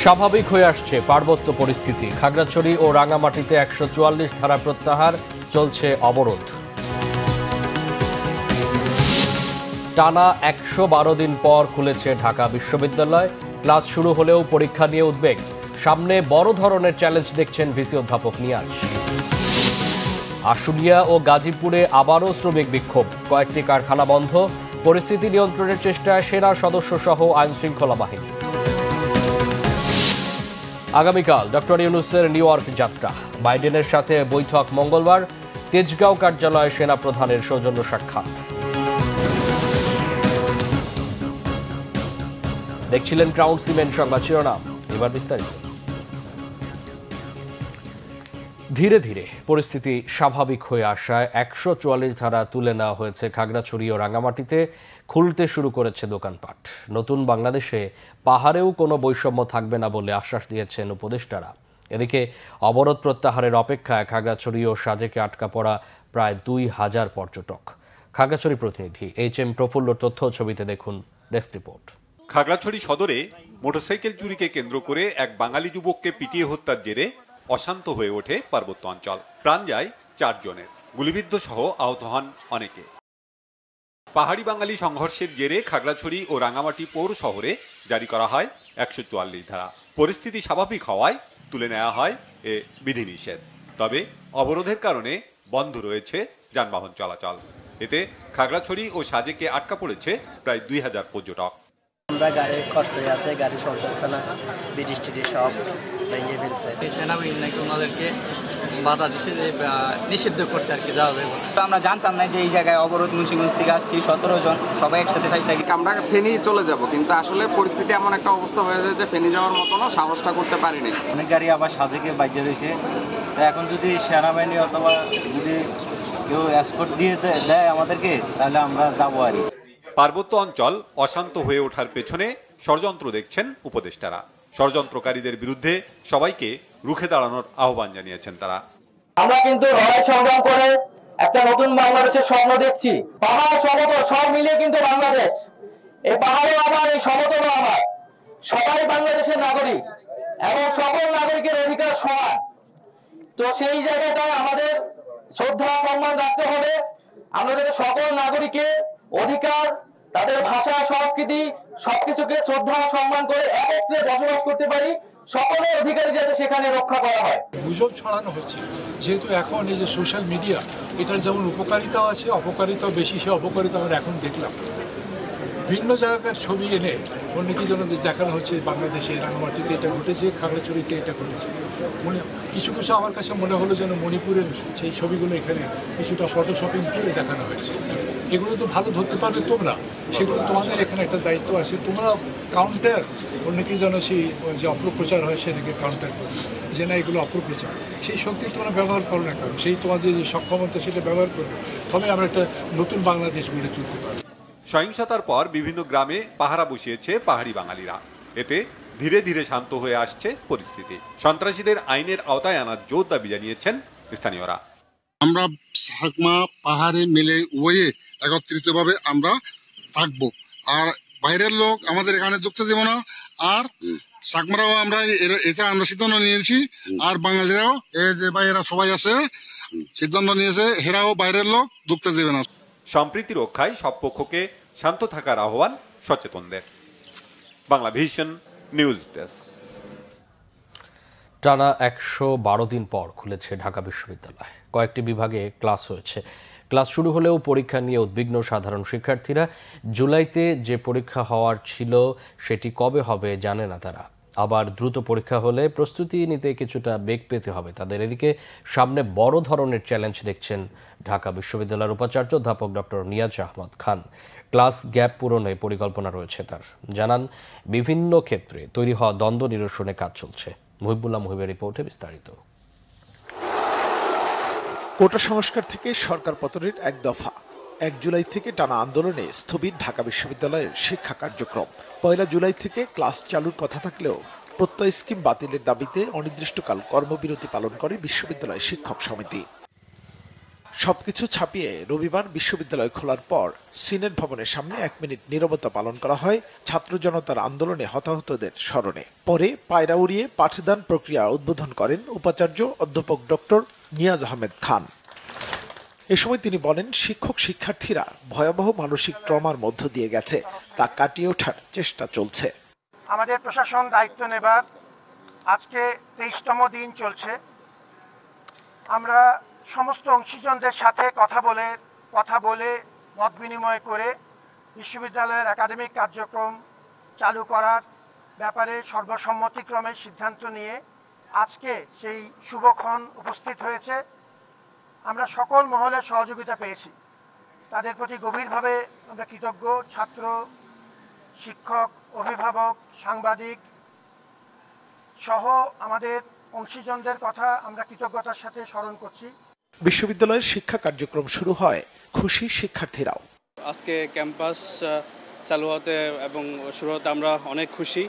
স্বাভাবিক হয়ে আসছে পার্বত্য পরিস্থিতি। খাগড়াছড়ি ও রাঙামাটিতে ১৪৪ ধারা প্রত্যাহার, চলছে অবরোধ। টানা ১১২ দিন পর খুলেছে ঢাকা বিশ্ববিদ্যালয়। ক্লাস শুরু হলেও পরীক্ষা নিয়ে উদ্বেগ। সামনে বড় ধরনের চ্যালেঞ্জ দেখছেন ভিসি অধ্যাপক নিয়াজ। আশুলিয়া ও গাজীপুরে আবারও শ্রমিক বিক্ষোভ, কয়েকটি কারখানা বন্ধ। পরিস্থিতি নিয়ন্ত্রণের চেষ্টায় সেনা সদস্য সহ আইন শৃঙ্খলা বাহিনী। আগামীকাল ডক্টর ইউনূসের নিউ ইয়র্ক যাত্রা। বাইডেনের সাথে বৈঠক মঙ্গলবার। তেজগাঁও কার্যালয়ে সেনা প্রধানের সৌজন্য সাক্ষাৎ। দেখছিলেন ক্রাউন সিমেন্ট সংবাদ শিরোনাম, এবার বিস্তারিত। ধীরে ধীরে পরিস্থিতি স্বাভাবিক হয়ে আসায় ১৪৪ ধারা তুলে নেওয়া হয়েছে খাগড়াছড়ি ও রাঙামাটিতে। খুলতে শুরু করেছে দোকানপাট। নতুন বাংলাদেশে পাহাড়েও কোনো বৈষম্য থাকবে না বলে আশ্বাস দিয়েছেন উপদেষ্টারা। এদিকে অবরোধ প্রত্যাহারের অপেক্ষায় খাগড়াছড়ি ও সাজেকে আটকা পড়া প্রায় ২,০০০ পর্যটক। খাগড়াছড়ি প্রতিনিধি HM প্রফুল্লর তথ্য ছবিতে দেখুন ডেস্ক রিপোর্ট। খাগড়াছড়ি সদরে মোটরসাইকেল চুরিকে কেন্দ্র করে এক বাঙালি যুবককে পিটিয়ে হত্যার জেরে অশান্ত হয়ে ওঠে পার্বত্য অঞ্চল। প্রাণ যায় ৪ জনের, গুলিবিদ্ধ সহ আহত হন অনেকে। পাহাড়ি বাঙালি সংঘর্ষের জেরে খাগড়াছড়ি ও রাঙামাটি পৌর শহরে জারি করা হয় ১৪৪ ধারা। পরিস্থিতি স্বাভাবিক হওয়ায় তুলে নেওয়া হয় এ বিধিনিষেধ। তবে অবরোধের কারণে বন্ধ রয়েছে যানবাহন চলাচল। এতে খাগড়াছড়ি ও সাজেকে আটকা পড়েছে প্রায় ২,০০০ পর্যটক। আমরা গাড়ির কষ্ট আছে, গাড়ি চলতেছে না, বৃষ্টি সব ভেঙে ফেলছে। সেনাবাহিনী নাকি ওনাদেরকে বাধা দিচ্ছে যে নিষিদ্ধ করতে আর কি যাওয়া যাবে। আমরা জানতাম না যে এই জায়গায় অবরোধ। মুন্সিগঞ্জ থেকে আসছি ১৭ জন, সবাই একসাথে আমরা ফেনী চলে যাব, কিন্তু আসলে পরিস্থিতি এমন একটা অবস্থা হয়ে যায় যে ফেনী যাওয়ার মতনও সাহসটা করতে পারিনি। অনেক গাড়ি আবার সাজেকে বাইরে রয়েছে। এখন যদি সেনাবাহিনী অথবা যদি কেউ এসকর্ট দিয়ে দেয় আমাদেরকে, তাহলে আমরা যাবো আর। পার্বত্য অঞ্চল অশান্ত হয়ে ওঠার পেছনে ষড়যন্ত্র দেখছেন উপদেষ্টারা। ষড়যন্ত্রকারীদের বিরুদ্ধে সবাইকে রুখে দাঁড়ানোর আহ্বান জানিয়েছেন তারা। আমরা কিন্তু লড়াই সংগ্রাম করে একটা নতুন বাংলাদেশের স্বপ্ন দেখছি। পাহাড় সমতল সব মিলিয়ে কিন্তু বাংলাদেশ। এই পাহাড়ও আমার, এই সমতলও আমার। সবাই বাংলাদেশের নাগরিক এবং সকল নাগরিকের অধিকার সমান। তো সেই জায়গাটায় আমাদের শ্রদ্ধা সম্মান রাখতে হবে। আমাদের সকল নাগরিকের অধিকার, তাদের ভাষা, সংস্কৃতি সবকিছুকে শ্রদ্ধা সম্মান করে একত্রে বসবাস করতে পারি। সকলের অধিকার যাতে সেখানে রক্ষা করা হয়। গুজব ছড়ানো হচ্ছে, যেহেতু এখন এই যে সোশ্যাল মিডিয়া, এটার যেমন উপকারিতাও আছে অপকারিতাও বেশি। সে অপকারিতা আমরা এখন দেখলাম। ভিন্ন জায়গার ছবি এনে অনেকে যেন দেখানো হচ্ছে বাংলাদেশে রাঙামাটিতে এটা ঘটেছে, খাগড়াছড়িতে এটা ঘটেছে। কিছু কিছু আমার কাছে মনে হলো যেন মণিপুরের সেই ছবিগুলো এখানে কিছুটা ফটোশপিং করে দেখানো হয়েছে। এগুলো তো ভালো ধরতে পারবে তোমরা, সেগুলো তোমাদের এখানে একটা দায়িত্ব আছে। তোমরা কাউন্টার, অনেকেই যেন সেই যে অপপ্রচার হয় সেটাকে কাউন্টার করবে, যে না এগুলো অপপ্রচার। সেই শক্তি তোমরা ব্যবহার করো না, কারণ সেই তোমার যে সক্ষমতা সেটা ব্যবহার করবে, তবে আমরা একটা নতুন বাংলাদেশ গড়ে তুলতে পারবো। সহিংসতার পর বিভিন্ন গ্রামে পাহারা বসিয়েছে পাহাড়ি বাঙালিরা। এতে ধীরে ধীরে শান্ত হয়ে আসছে পরিস্থিতি। সন্ত্রাসীদের আইনের আওতায় আনার জোর দাবি জানিয়েছেন স্থানীয়রা। আমরা সাকমা পাহাড়ে মিলে উভয়ে একত্রিতভাবে আমরা থাকবো, আর বাইরের লোক আমাদের এখানে ঢুকতে দেব না। আর সাকমারাও আমরা এটা আমরা সিদ্ধান্ত নিয়েছি, আর বাঙালিরাও এই যে বাইরেরা সবাই আছে সিদ্ধান্ত নিয়েছে, হেরাও বাইরের লোক ঢুকতে দেবে না। সম্প্রীতি রক্ষায় সব পক্ষকে শান্ত থাকার আহ্বান সচেতনদের। Bangla vision news desk. টানা ১১২ দিন পর খুলেছে ঢাকা বিশ্ববিদ্যালয়। কয়েকটি বিভাগে ক্লাস হয়েছে। ক্লাস শুরু হলেও পরীক্ষা নিয়ে উদ্বিগ্ন সাধারণ শিক্ষার্থীরা। জুলাইতে যে পরীক্ষা হওয়ার ছিল সেটি কবে হবে জানে না তারা। আবার দ্রুত পরীক্ষা হলে প্রস্তুতি নিতে কিছুটা বেগ পেতে হবে তাদের। এদিকে সামনে বড় ধরনের চ্যালেঞ্জ দেখছেন ঢাকা বিশ্ববিদ্যালয়ের উপাচার্য অধ্যাপক doctor Niaz Ahmad Khan. Class gap পূরণে পরিকল্পনা রয়েছে তার। জানান, বিভিন্ন ক্ষেত্রে তৈরি হওয়া দ্বন্দ্ব নিরসনে কাজ চলছে। মুহিবুল্লাহ মুহিবের রিপোর্টে বিস্তারিত। কোটা সংস্কার থেকে সরকার পতনের এক দফা। ১ জুলাই থেকে টানা আন্দোলনে স্থবির ঢাকা বিশ্ববিদ্যালয়ের শিক্ষা কার্যক্রম। ১ জুলাই থেকে ক্লাস চালুর কথা থাকলেও প্রত্যয় স্কিম বাতিলের দাবিতে অনির্দিষ্টকাল কর্মবিরতি পালন করে বিশ্ববিদ্যালয় শিক্ষক সমিতি। সবকিছু ছাপিয়ে রবিবার বিশ্ববিদ্যালয় খোলার পর সিনেট ভবনের সামনে 1 মিনিট নীরবতা পালন করা হয় ছাত্র জনতার আন্দোলনে হতাহতদের স্মরণে। পরে পায়রা উড়িয়ে পাঠদান প্রক্রিয়া উদ্বোধন করেন উপাচার্য অধ্যাপক ডক্টর নিয়াজ আহমেদ খান। এ সময় তিনি বলেন, শিক্ষক শিক্ষার্থীরা ভয়াবহ মানসিক ট্রমার মধ্য দিয়ে গেছে, তা কাটিয়ে ওঠার চেষ্টা চলছে। আমাদের প্রশাসন দায়িত্ব নেবার আজকে 23তম দিন চলছে। আমরা সমস্ত অংশীজনদের সাথে কথা বলে মত বিনিময় করে বিশ্ববিদ্যালয়ের একাডেমিক কার্যক্রম চালু করার ব্যাপারে সর্বসম্মতিক্রমে সিদ্ধান্ত নিয়ে আজকে সেই শুভক্ষণ উপস্থিত হয়েছে। আমরা সকল মহলের সহযোগিতা পেয়েছি, তাদের প্রতি গভীরভাবে আমরা কৃতজ্ঞ। ছাত্র, শিক্ষক, অভিভাবক, সাংবাদিক সহ আমাদের অংশীজনদের কথা আমরা কৃতজ্ঞতার সাথে স্মরণ করছি। বিশ্ববিদ্যালয়ের শিক্ষা কার্যক্রম শুরু হয়, খুশি শিক্ষার্থীরাও। আজকে ক্যাম্পাস চালু হতে এবং শুরু হতে আমরা অনেক খুশি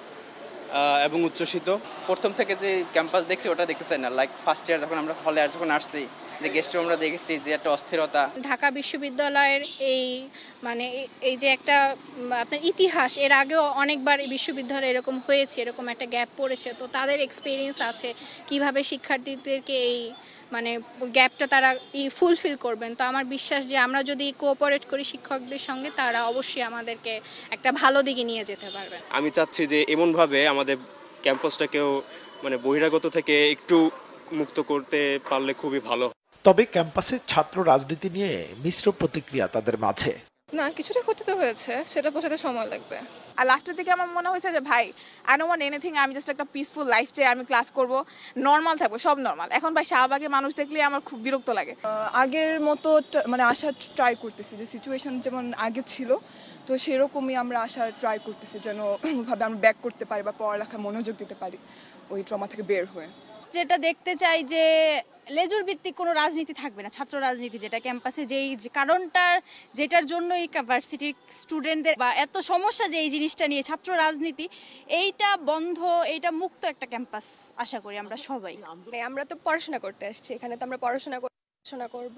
এবং উচ্ছ্বসিত। প্রথম থেকে যে ক্যাম্পাস দেখছি ওটা দেখতে চাই না, লাইক ফার্স্ট ইয়ার যখন আমরা হলে যখন আসছি, যে গেস্ট রুম আমরা দেখেছি যে একটা অস্থিরতা। ঢাকা বিশ্ববিদ্যালয়ের এই যে একটা আপনার ইতিহাস, এর আগেও অনেকবার বিশ্ববিদ্যালয় এরকম হয়েছে, এরকম একটা গ্যাপ পড়েছে, তো তাদের এক্সপিরিয়েন্স আছে কিভাবে শিক্ষার্থীদেরকে এই গ্যাপটা তারা ফুলফিল করবেন। তো আমার বিশ্বাস যে আমরা যদি কোঅপারেট করি শিক্ষকদের সঙ্গে, তারা অবশ্যই আমাদেরকে একটা ভালো দিকে নিয়ে যেতে পারবেন। আমি চাচ্ছি যে এমনভাবে আমাদের ক্যাম্পাসটাকেও বহিরাগত থেকে একটু মুক্ত করতে পারলে খুবই ভালো। তবে ক্যাম্পাসে ছাত্র রাজনীতি নিয়ে মিশ্র প্রতিক্রিয়া তাদের মাঝে। না, কিছুটা ক্ষতি তো হয়েছে, সেটা বোঝাতে সময় লাগবে। আর লাস্টের দিকে আমার মনে হয়েছে যে ভাই, আই ডোন্ট ওয়ান্ট এনিথিং, আমি জাস্ট একটা পিসফুল লাইফ চাই, আমি ক্লাস করব, নর্মাল থাকবো, সব নর্মাল। এখন ভাই শাহবাগে মানুষ দেখলে আমার খুব বিরক্ত লাগে। আগের মতো আসার ট্রাই করতেছি, যে সিচুয়েশন যেমন আগে ছিল তো সেরকমই আমরা আসার ট্রাই করতেছি, যেন ভাবে আমরা ব্যাক করতে পারি বা পড়ালেখা মনোযোগ দিতে পারি ওই ট্রমা থেকে বের হয়ে। যেটা দেখতে চাই যে লেজুর ভিত্তিক কোনো রাজনীতি থাকবে না, ছাত্র রাজনীতি, যেটা ক্যাম্পাসে যেটার জন্য এই ভার্সিটির স্টুডেন্টদের বা এত সমস্যা, যে এই জিনিসটা নিয়ে ছাত্র রাজনীতি, এইটা বন্ধ, এইটা মুক্ত একটা ক্যাম্পাস আশা করি আমরা সবাই। আমরা তো পড়াশোনা করতে আসছি, এখানে তো আমরা পড়াশোনা করব,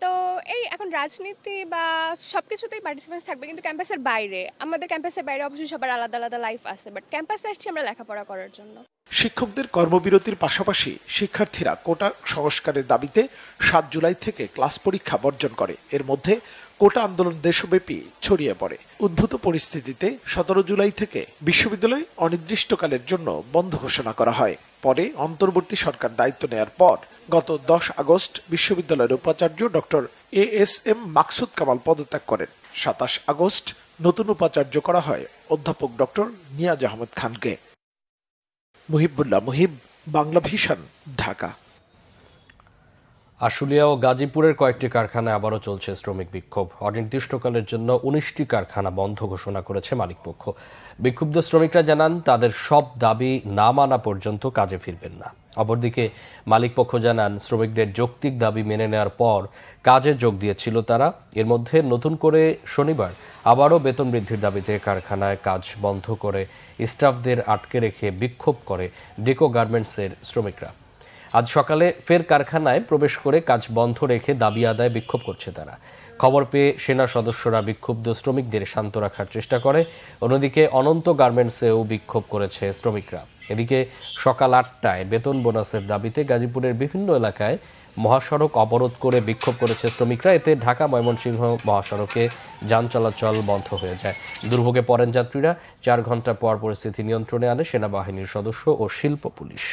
তো এই এখন রাজনীতি বা সব কিছুতেই পার্টিসিপেন্টস থাকবে, কিন্তু ক্যাম্পাসের বাইরে, আমাদের ক্যাম্পাসের বাইরে অবশ্যই সবার আলাদা আলাদা লাইফ আছে, বাট ক্যাম্পাসে আসছি আমরা লেখাপড়া করার জন্য। শিক্ষকদের কর্মবিরতির পাশাপাশি শিক্ষার্থীরা কোটা সংস্কারের দাবিতে 7 জুলাই থেকে ক্লাস পরীক্ষা বর্জন করে। এর মধ্যে কোটা আন্দোলন দেশব্যাপী ছড়িয়ে পড়ে। উদ্ভূত পরিস্থিতিতে 17 জুলাই থেকে বিশ্ববিদ্যালয় অনির্দিষ্টকালের জন্য বন্ধ ঘোষণা করা হয়। পরে অন্তর্বর্তী সরকার দায়িত্ব নেয়ার পর গত 10 আগস্ট বিশ্ববিদ্যালয়ের উপাচার্য ডক্টর ASM মাকসুদ কামাল পদত্যাগ করেন। 27 আগস্ট নতুন উপাচার্য করা হয় অধ্যাপক ডক্টর নিয়াজ আহমেদ খানকে। মুহিবুল্লাহ মুহিব, বাংলা ভিশন, ঢাকা। আশুলিয়া ও গাজীপুরের কয়েকটি কারখানায় আবারও চলছে শ্রমিক বিক্ষোভ। অনির্দিষ্টকালের জন্য 19টি কারখানা বন্ধ ঘোষণা করেছে মালিকপক্ষ। বিক্ষুব্ধ শ্রমিকরা জানান, তাদের সব দাবি না মানা পর্যন্ত কাজে ফিরবেন না। অপরদিকে মালিকপক্ষ জানান, শ্রমিকদের যৌক্তিক দাবি মেনে নেওয়ার পর কাজে যোগ দিয়েছিল তারা। এর মধ্যে নতুন করে শনিবার আবারও বেতন বৃদ্ধির দাবিতে কারখানায় কাজ বন্ধ করে স্টাফদের আটকে রেখে বিক্ষোভ করে ডেকো গার্মেন্টসের শ্রমিকরা। আজ সকালে ফের কারখানায় প্রবেশ করে কাজ বন্ধ রেখে দাবি আদায় বিক্ষোভ করছে তারা। খবর পেয়ে সেনা সদস্যরা বিক্ষুব্ধ শ্রমিকদের শান্ত রাখার চেষ্টা করে। অন্যদিকে অনন্ত গার্মেন্টসেও বিক্ষোভ করেছে শ্রমিকরা। এদিকে সকাল 8টায় বেতন বোনাসের দাবিতে গাজীপুরের বিভিন্ন এলাকায় মহাসড়ক অবরোধ করে বিক্ষোভ করেছে শ্রমিকরা। এতে ঢাকা ময়মনসিংহ মহাসড়কে যান চলাচল বন্ধ হয়ে যায়। দুর্ভোগে পড়েন যাত্রীরা। 4 ঘন্টা পর পরিস্থিতি নিয়ন্ত্রণে আনে সেনাবাহিনীর সদস্য ও শিল্প পুলিশ।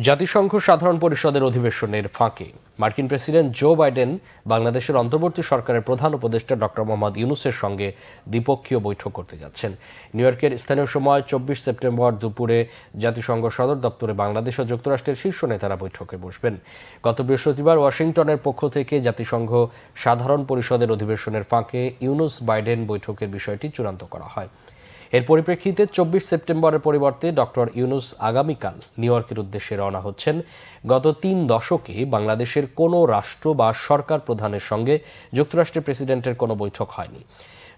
জাতিসংঘ সাধারণ পরিষদের অধিবেশনের ফাঁকে মার্কিন প্রেসিডেন্ট জো বাইডেন বাংলাদেশের অন্তর্বর্তী সরকারের প্রধান উপদেষ্টা ডক্টর মোহাম্মদ ইউনূসের সঙ্গে দ্বিপক্ষীয় বৈঠক করতে যাচ্ছেন। নিউ ইয়র্কের স্থানীয় সময় 24 সেপ্টেম্বর দুপুরে জাতিসংঘ সদর দপ্তরে বাংলাদেশ ও যুক্তরাষ্ট্রের শীর্ষ নেতারা বৈঠকে বসবেন। গত বৃহস্পতিবার ওয়াশিংটনের পক্ষ থেকে জাতিসংঘ সাধারণ পরিষদের অধিবেশনের ফাঁকে ইউনূস বাইডেন বৈঠকের বিষয়টি চূড়ান্ত করা হয়। এর পরিপ্রেক্ষিতে 24 সেপ্টেম্বরের পরিবর্তে ডক্টর ইউনূস আগামীকাল নিউ ইয়র্কের উদ্দেশ্যে রওনা হচ্ছেন। গত 3 দশকে বাংলাদেশের কোনো রাষ্ট্র বা সরকার প্রধানের সঙ্গে যুক্তরাষ্ট্রের প্রেসিডেন্টের কোনো বৈঠক হয়নি।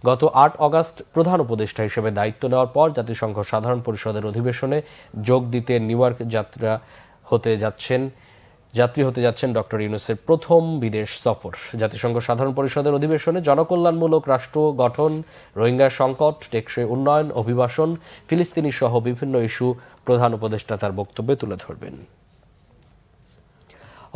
গত 8 অগাস্ট প্রধান উপদেষ্টা হিসেবে দায়িত্ব নেওয়ার পর জাতিসংঘ সাধারণ পরিষদের অধিবেশনে যোগ দিতে নিউ ইয়র্ক যাত্রা হতে যাচ্ছেন যাত্রী হতে যাচ্ছেন ডক্টর ইউনূসের প্রথম বিদেশ সফর। জাতিসংঘ সাধারণ পরিষদের অধিবেশনে জনকল্যাণমূলক রাষ্ট্র গঠন, রোহিঙ্গা সংকট, টেকসই উন্নয়ন, অভিবাসন, ফিলিস্তিনি সহ বিভিন্ন ইস্যু প্রধান উপদেষ্টা তার বক্তব্যে তুলে ধরবেন।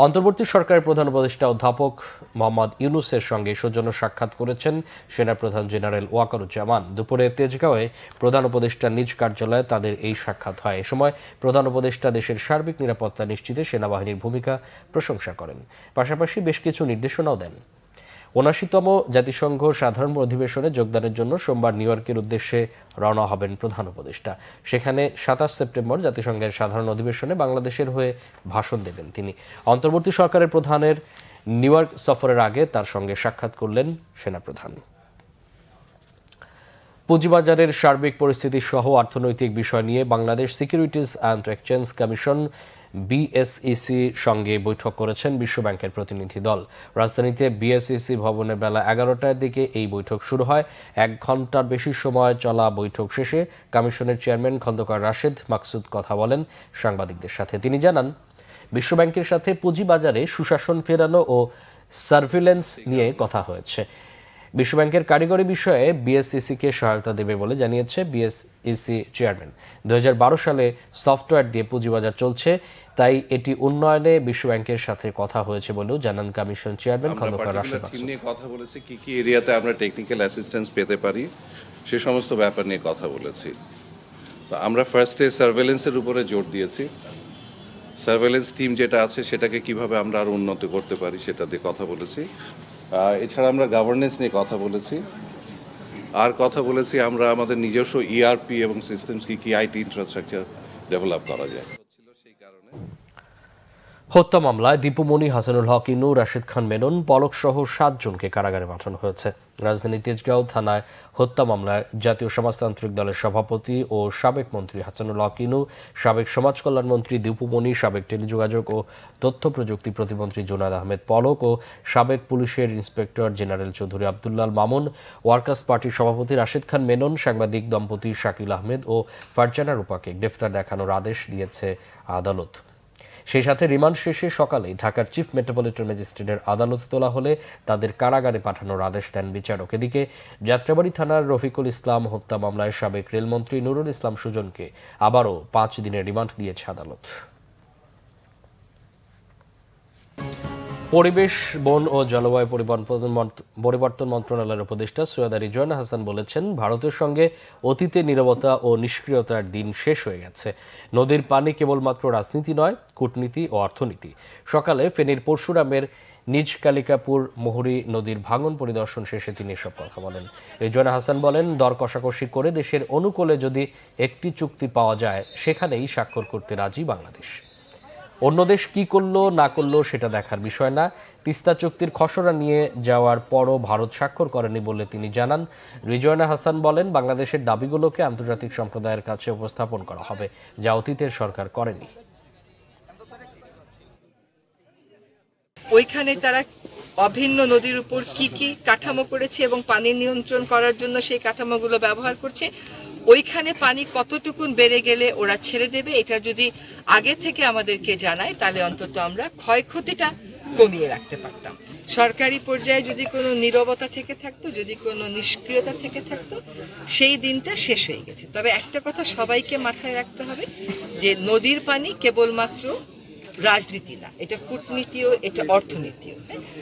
অন্তর্বর্তী সরকারের প্রধান উপদেষ্টা অধ্যাপক মোহাম্মদ ইউনূসের সঙ্গে সৌজন্য সাক্ষাৎ করেছেন সেনাপ্রধান জেনারেল ওয়াকারুজ্জামান। দুপুরে তেজগাঁওয়ে প্রধান উপদেষ্টার নিজ কার্যালয়ে তাদের এই সাক্ষাৎ হয়। এ সময় প্রধান উপদেষ্টা দেশের সার্বিক নিরাপত্তা নিশ্চিতে সেনাবাহিনীর ভূমিকা প্রশংসা করেন, পাশাপাশি বেশ কিছু নির্দেশনাও দেন। ৭৯তম জাতিসংঘ সাধারণ অধিবেশনে যোগদানের জন্য সোমবার নিউ ইয়র্কের উদ্দেশ্যে রওনা হবেন প্রধান উপদেষ্টা। সেখানে ২৭ সেপ্টেম্বর জাতিসংঘের সাধারণ অধিবেশনে বাংলাদেশের হয়ে ভাষণ দেবেন তিনি। অন্তর্বর্তী সরকারের প্রধানের নিউ ইয়র্ক সফরের আগে তার সঙ্গে সাক্ষাৎ করলেন সেনাপ্রধান। পুঁজিবাজারের সার্বিক পরিস্থিতি সহ অর্থনৈতিক বিষয় নিয়ে Bangladesh securities and exchange commission BSEC সঙ্গে বৈঠক করেছেন বিশ্বব্যাংকের প্রতিনিধি দল। রাজধানীতে বিএসইসি ভবনে বেলা ১১টার দিকে এই বৈঠক শুরু হয়। ১ ঘণ্টার বেশি সময় চলা বৈঠক শেষে কমিশনের চেয়ারম্যান খন্দকার রাশেদ মাকসুদ কথা বলেন সাংবাদিকদের সাথে। তিনি জানান, বিশ্বব্যাংকের সাথে পুঁজিবাজারে সুশাসন ফেরানো ও সার্ভিলেন্স নিয়ে কথা হয়েছে। বিশ্বব্যাংকের কারিগরি বিষয়ে বিএসইসিকে সহায়তা দেবে বলে জানিয়েছে বিএসইসি চেয়ারম্যান। ২০১২ সালে সফটওয়্যার দিয়ে পুঁজিবাজার চলছে, তাই এটি উন্নয়নে বিশ্বব্যাংকের সাথে কথা হয়েছে বলেও জানান কমিশন চেয়ারম্যান খন্দকার রাশেদ মাকসুদ। নিয়ে কথা বলেছি, কি কি এরিয়াতে আমরা টেকনিক্যাল অ্যাসিস্ট্যান্স পেতে পারি সে সমস্ত ব্যাপার নিয়ে কথা বলেছি। তো আমরা ফার্স্টে সার্ভেলেন্সের উপরে জোর দিয়েছি। সার্ভেলেন্স টিম যেটা আছে সেটাকে কিভাবে আমরা আরো উন্নত করতে পারি সেটা দিয়ে কথা বলেছি। এছাড়া আমরা গভর্নেন্স নিয়ে কথা বলেছি, আর কথা বলেছি আমরা আমাদের নিজস্ব ইআরপি এবং সিস্টেমস কি আইটি ইনফ্রাস্ট্রাকচার ডেভেলপ করা যায়। হত্যা মামলায় দীপুমণি, হাসানুল হক ইনু, রাশেদ খান মেনন, পলক সহ ৭ জনকে কারাগারে পাঠানো হয়েছে। রাজধানী তেজগাঁও থানায় হত্যা মামলায় জাতীয় সমাজতান্ত্রিক দলের সভাপতি ও সাবেক মন্ত্রী হাসানুল হক ইনু, সাবেক সমাজ কল্যাণ মন্ত্রী দীপুমণি, সাবেক টেলিযোগাযোগ ও তথ্য প্রযুক্তি প্রতিমন্ত্রী জুনায়েদ আহমেদ পলক ও সাবেক পুলিশের inspector general Chowdhury Abdullah Al Mamun, workers পার্টির সভাপতি রাশেদ খান মেনন, সাংবাদিক দম্পতি শাকিল আহমেদ ও ফারজানা রূপাকে গ্রেফতার দেখানোর আদেশ দিয়েছে আদালত। সেই সাথে রিমান্ড শেষে সকালেই ঢাকার চিফ মেট্রোপলিটন ম্যাজিস্ট্রেটের আদালতে তোলা হলে তাদের কারাগারে পাঠানোর আদেশ দেন বিচারক। এদিকে যাত্রাবাড়ী থানার রফিকুল ইসলাম হত্যা মামলায় সাবেক রেলমন্ত্রী নুরুল ইসলাম সুজনকে আবারও ৫ দিনের রিমান্ড দিয়েছে আদালত। পরিবেশ, বন ও জলবায়ু পরিবর্তন মন্ত্রণালয়ের উপদেষ্টা সৈয়দ রিজওয়ানা হাসান বলেছেন, ভারতের সঙ্গে অতীতে নীরবতা ও নিষ্ক্রিয়তার দিন শেষ হয়ে গেছে। নদীর পানি কেবলমাত্র রাজনীতি নয়, কূটনীতি ও অর্থনীতি। সকালে ফেনীর পরশুরামের নিজ কালিকাপুর মুহুরী নদীর ভাঙন পরিদর্শন শেষে তিনি এসব কথা বলেন। রিজওয়ানা হাসান বলেন, দর কষাকষি করে দেশের অনুকূলে যদি একটি চুক্তি পাওয়া যায়, সেখানেই স্বাক্ষর করতে রাজি বাংলাদেশ। অন্য দেশ কি করলো না করলো সেটা দেখার বিষয় না। তিস্তা চুক্তির খসড়া নিয়ে যাওয়ার পরও ভারত স্বাক্ষর করেনি বলে তিনি জানান। রিজওয়ানা হাসান বলেন, বাংলাদেশের দাবিগুলোকে আন্তর্জাতিক সম্প্রদায়ের কাছে উপস্থাপন করা হবে, যা অতীতের সরকার করেনি। ওইখানে তারা অভিন্ন নদীর উপর কি কি কাঠামো করেছে এবং পানি নিয়ন্ত্রণ করার জন্য সেই কাঠামোগুলো ব্যবহার করছে। ওইখানে পানি কতটুকুন বেড়ে গেলে ওরা ছেড়ে দেবে, এটা যদি আগে থেকে আমাদেরকে জানায় তাহলে অন্তত আমরা ক্ষয়ক্ষতিটা কমিয়ে রাখতে পারতাম। সরকারি পর্যায়ে যদি কোনো নীরবতা থেকে থাকতো, যদি কোনো নিষ্ক্রিয়তা থেকে থাকতো, সেই দিনটা শেষ হয়ে গেছে। তবে একটা কথা সবাইকে মাথায় রাখতে হবে যে নদীর পানি কেবলমাত্র রাজনীতি না, এটা কূটনীতিও, এটা অর্থনীতিও।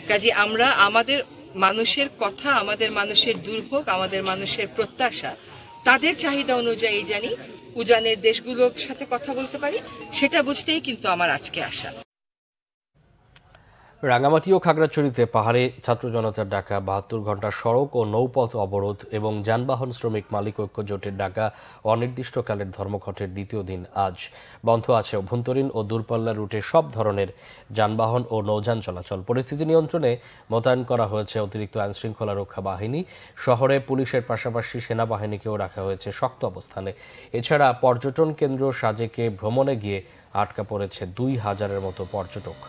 কাজে আমরা আমাদের মানুষের কথা, আমাদের মানুষের দুর্ভোগ, আমাদের মানুষের প্রত্যাশা, তাদের চাহিদা অনুযায়ী জানি উজানের দেশগুলোর সাথে কথা বলতে পারি, সেটা বুঝতেই কিন্তু আমার আজকে আসা। রাঙামাটি ও খাগড়াছড়িতে পাহাড়ে ছাত্র জনতার ডাকা ৭২ ঘণ্টা সড়ক ও নৌপথ অবরোধ এবং যানবাহন শ্রমিক মালিক ঐক্য জোটের ডাকা অনির্দিষ্টকালের ধর্মঘটের দ্বিতীয় দিন আজ। বন্ধ আছে অভ্যন্তরীণ ও দূরপাল্লা রুটে সব ধরনের যানবাহন ও নৌযান চলাচল। পরিস্থিতি নিয়ন্ত্রণে মোতায়েন করা হয়েছে অতিরিক্ত আইনশৃঙ্খলা রক্ষা বাহিনী। শহরে পুলিশের পাশাপাশি সেনাবাহিনীকেও রাখা হয়েছে শক্ত অবস্থানে। এছাড়া পর্যটন কেন্দ্র সাজেকে ভ্রমণে গিয়ে আটকা পড়েছে ২,০০০-এর মতো পর্যটক।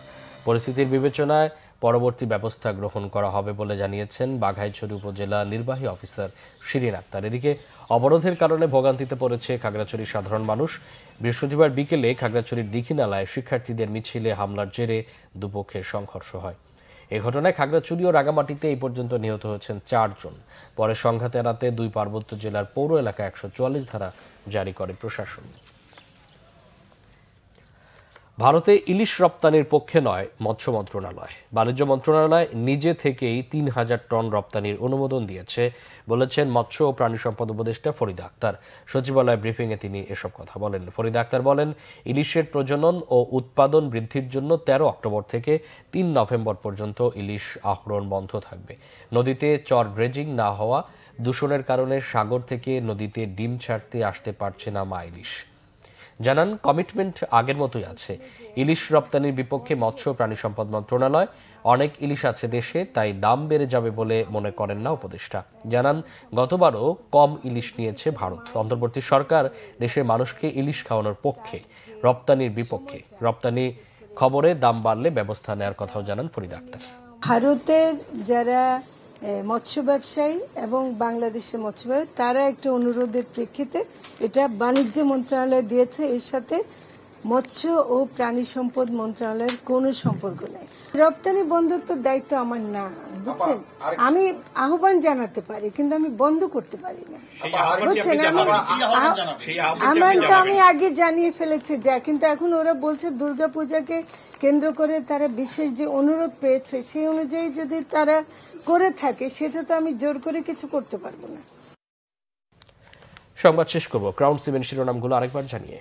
পরিস্থিতির বিবেচনায় পরবর্তী ব্যবস্থা গ্রহণ করা হবে বলে জানিয়েছেন বাঘাইছড়ি উপজেলা নির্বাহী অফিসার শিরিন আক্তার। এদিকে অবরোধের কারণে ভোগান্তিতে পড়েছে খাগড়াছড়ির সাধারণ মানুষ। বৃহস্পতিবার বিকেলে খাগড়াছড়ির দীঘিনালায় শিক্ষার্থীদের মিছিলে হামলার জেরে দুপক্ষের সংঘর্ষ হয়। এ ঘটনায় খাগড়াছড়ি ও রাঙামাটিতে এই পর্যন্ত নিহত হয়েছেন 4 জন। পরে সংঘাত এড়াতে দুই পার্বত্য জেলার পৌর এলাকায় 144 ধারা জারি করে প্রশাসন। ভারতে ইলিশ রপ্তানির পক্ষে নয় মৎস্য মন্ত্রণালয়। বাণিজ্য মন্ত্রণালয় নিজে থেকেই 3000 টন রপ্তানির অনুমোদন দিয়েছে বলেছেন মৎস্য ও প্রাণী সম্পদ উপদেষ্টা ফরিদা আক্তার। সচিবালয় ব্রিফিংয়ে তিনি এসব কথা বলেন। ফরিদা আক্তার বলেন, ইলিশের প্রজনন ও উৎপাদন বৃদ্ধির জন্য 13 অক্টোবর থেকে 3 নভেম্বর পর্যন্ত ইলিশ আহরণ বন্ধ থাকবে। নদীতে চর ড্রেজিং না হওয়া, দূষণের কারণে সাগর থেকে নদীতে ডিম ছাড়তে আসতে পারছে না মা ইলিশ। জানান, কমিটমেন্ট আগের মতোই আছে। ইলিশ রপ্তানির বিপক্ষে মৎস্য প্রাণী সম্পদ মন্ত্রণালয়। অনেক ইলিশ আছে দেশে, তাই দাম বেড়ে যাবে বলে মনে করেন না উপদেষ্টা। জানান, গতবারও কম ইলিশ নিয়েছে ভারত। অন্তর্বর্তী সরকার দেশের মানুষকে ইলিশ খাওয়ানোর পক্ষে, রপ্তানির বিপক্ষে। রপ্তানি খবরে দাম বাড়লে ব্যবস্থা নেওয়ার কথাও জানান ফরিদা আক্তার। ভারতের যারা মৎস্য ব্যবসায়ী এবং বাংলাদেশের মৎস্য ব্যবসায়ী তারা একটা অনুরোধের প্রেক্ষিতে এটা বাণিজ্য মন্ত্রণালয় দিয়েছে। এর সাথে মৎস্য ও প্রাণী সম্পদ মন্ত্রণালয়ের কোনো সম্পর্ক নেই। রপ্তানি বন্ধত্বের দায়িত্ব আমার না, বুঝছেন। আমি আহ্বান জানাতে পারি কিন্তু আমি বন্ধ করতে পারি না, বুঝছেন। আমার তো আমি আগে জানিয়ে ফেলেছি যা, কিন্তু এখন ওরা বলছে দুর্গাপূজাকে কেন্দ্র করে তারা বিশেষ যে অনুরোধ পেয়েছে সেই অনুযায়ী যদি তারা করে থাকে সেটা তো আমি জোর করে কিছু করতে পারবো না। সংবাদ শেষ করব ক্রাউন সিমেন্ট শিরোনামগুলো আরেকবার জানিয়ে।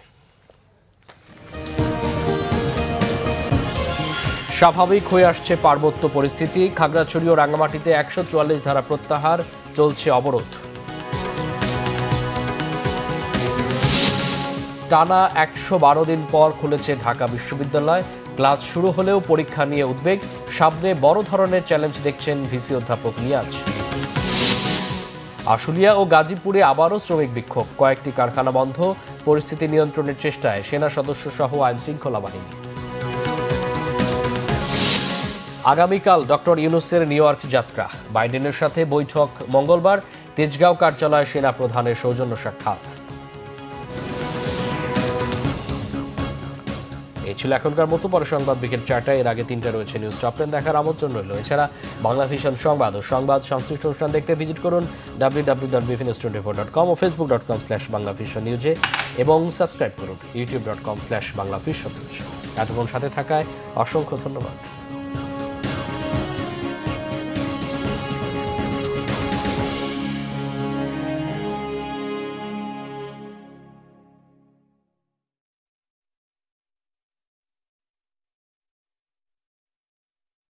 স্বাভাবিক হয়ে আসছে পার্বত্য পরিস্থিতি। খাগড়াছড়ি ও রাঙামাটিতে 144 ধারা প্রত্যাহার, চলছে অবরোধ। টানা 112 দিন পর খুলেছে ঢাকা বিশ্ববিদ্যালয়। ক্লাস শুরু হলেও পরীক্ষা নিয়ে উদ্বেগ। সামনে বড় ধরনের চ্যালেঞ্জ দেখছেন ভিসি অধ্যাপক নিয়াজ। আশুলিয়া ও গাজীপুরে আবারও শ্রমিক বিক্ষোভ, কয়েকটি কারখানা বন্ধ। পরিস্থিতি নিয়ন্ত্রণের চেষ্টায় সেনা সদস্য সহ আইন শৃঙ্খলা বাহিনী। আগামীকাল ডক্টর ইউনূসের নিউ ইয়র্ক যাত্রা। বাইডেনের সাথে বৈঠক মঙ্গলবার। তেজগাঁও কার্যালয়ে সেনা প্রধানের সৌজন্য সাক্ষাৎ। এই ছিল এখনকার মতো। পরে সংবাদ বিকেল 4টায়, এর আগে 3টা রয়েছে নিউজ টপ 10 দেখার আমন্ত্রণ রইল। এছাড়া বাংলা ভিশন সংবাদ ও সংবাদ সংশ্লিষ্ট অনুষ্ঠান দেখতে ভিজিট করুন www.bfnews24.com ও facebook.com/banglavisionnews এবং সাবস্ক্রাইব করুন youtube.com/banglavisionnews। এতক্ষণ সাথে থাকায় অসংখ্য ধন্যবাদ।